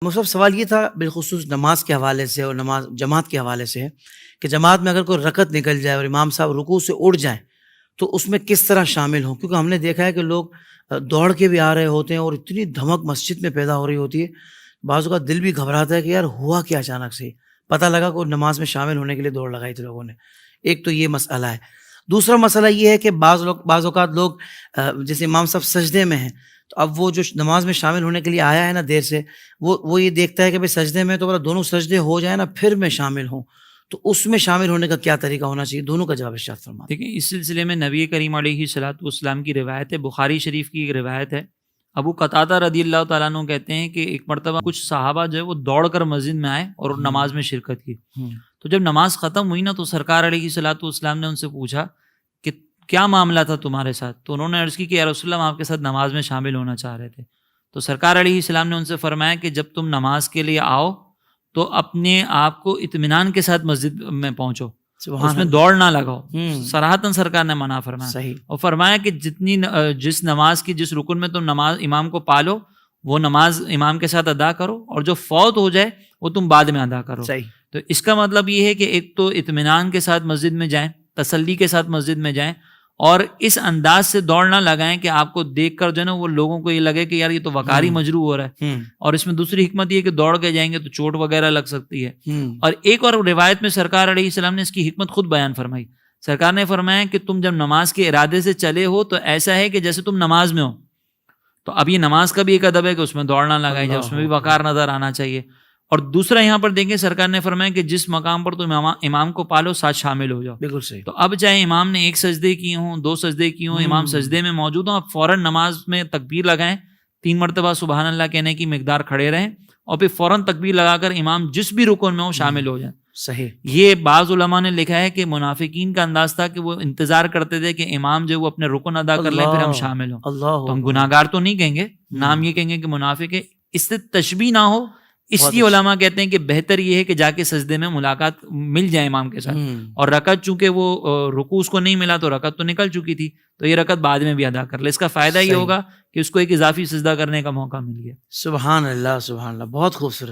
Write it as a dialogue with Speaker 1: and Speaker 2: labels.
Speaker 1: مصعب سوال یہ تھا بالخصوص نماز کے حوالے سے اور نماز جماعت کے حوالے سے کہ جماعت میں اگر کوئی رکعت نکل جائے اور امام صاحب رکوع سے اٹھ جائیں تو اس میں کس طرح شامل ہوں، کیونکہ ہم نے دیکھا ہے کہ لوگ دوڑ کے بھی آ رہے ہوتے ہیں اور اتنی دھمک مسجد میں پیدا ہو رہی ہوتی ہے، بعض اوقات دل بھی گھبراتا ہے کہ یار ہوا کیا اچانک سے، پتہ لگا کہ نماز میں شامل ہونے کے لیے دوڑ لگائی تھی لوگوں نے۔ ایک تو یہ مسئلہ ہے۔ دوسرا مسئلہ یہ ہے کہ بعض اوقات لوگ جیسے امام صاحب سجدے میں ہیں تو اب وہ جو نماز میں شامل ہونے کے لیے آیا ہے نا دیر سے، وہ یہ دیکھتا ہے کہ بھائی سجدے میں تو دونوں سجدے ہو جائیں نا پھر میں شامل ہوں، تو اس میں شامل ہونے کا کیا طریقہ ہونا چاہیے؟ دونوں کا جواب ارشاد فرمائیں۔
Speaker 2: دیکھیں، اس سلسلے میں نبی کریم علیہ الصلوۃ والسلام کی روایت ہے، بخاری شریف کی ایک روایت ہے۔ ابو قتادہ رضی اللہ تعالیٰ عنہ کہتے ہیں کہ ایک مرتبہ کچھ صحابہ جو ہے وہ دوڑ کر مسجد میں آئے اور نماز میں شرکت کی۔ تو جب نماز ختم ہوئی نا تو سرکار علیہ الصلوۃ والسلام نے ان سے پوچھا کہ کیا معاملہ تھا تمہارے ساتھ؟ تو انہوں نے عرض کی کہ یا رسول اللہ، ہم آپ کے ساتھ نماز میں شامل ہونا چاہ رہے تھے۔ تو سرکار علیہ السلام نے ان سے فرمایا کہ جب تم نماز کے لیے آؤ تو اپنے آپ کو اطمینان کے ساتھ مسجد میں پہنچو، اس میں دوڑ نہ لگاؤ۔ صراحتاً سرکار نے منع فرمایا
Speaker 1: صحیح۔
Speaker 2: اور فرمایا کہ جس نماز کی جس رکن میں تم نماز امام کو پالو وہ نماز امام کے ساتھ ادا کرو، اور جو فوت ہو جائے وہ تم بعد میں ادا کرو۔
Speaker 1: صحیح۔
Speaker 2: تو اس کا مطلب یہ ہے کہ ایک تو اطمینان کے ساتھ مسجد میں جائیں، تسلی کے ساتھ مسجد میں جائیں، اور اس انداز سے دوڑ نہ لگائیں کہ آپ کو دیکھ کر جو ہے نا وہ لوگوں کو یہ لگے کہ یار یہ تو وقاری مجروح ہو رہا ہے۔ اور اس میں دوسری حکمت یہ کہ دوڑ کے جائیں گے تو چوٹ وغیرہ لگ سکتی ہے۔ اور ایک اور روایت میں سرکار علیہ السلام نے اس کی حکمت خود بیان فرمائی۔ سرکار نے فرمایا کہ تم جب نماز کے ارادے سے چلے ہو تو ایسا ہے کہ جیسے تم نماز میں ہو۔ تو اب یہ نماز کا بھی ایک ادب ہے کہ اس میں دوڑ نہ لگائی جائے، اس میں بھی وقار نظر آنا چاہیے۔ اور دوسرا یہاں پر دیکھیں سرکار نے فرمایا کہ جس مقام پر تم امام کو پالو ساتھ شامل ہو جاؤ۔
Speaker 1: بالکل صحیح۔
Speaker 2: تو اب چاہے امام نے ایک سجدے کی ہوں، دو سجدے کی ہوں، امام سجدے میں موجود ہوں، اب فوراً نماز میں تکبیر لگائیں، 3 مرتبہ سبحان اللہ کہنے کی مقدار کھڑے رہیں، اور پھر فوراً تکبیر لگا کر امام جس بھی رکن میں ہو شامل ہو جائیں۔
Speaker 1: صحیح۔
Speaker 2: یہ بعض علماء نے لکھا ہے کہ منافقین کا انداز تھا کہ وہ انتظار کرتے تھے کہ امام جو وہ اپنے رکن ادا کر لیں پھر ہم شامل ہوں۔ تو ہم گناہ گار تو نہیں کہیں گے، نام یہ کہیں گے کہ منافق ہے، اس سے تشبیہ نہ ہو، اس لیے علماء کہتے ہیں کہ بہتر یہ ہے کہ جا کے سجدے میں ملاقات مل جائے امام کے ساتھ، اور رکعت چونکہ وہ رکوع اس کو نہیں ملا تو رکعت تو نکل چکی تھی تو یہ رکعت بعد میں بھی ادا کر لے۔ اس کا فائدہ یہ ہوگا کہ اس کو ایک اضافی سجدہ کرنے کا موقع مل گیا۔
Speaker 1: سبحان اللہ، سبحان اللہ، بہت خوبصورت۔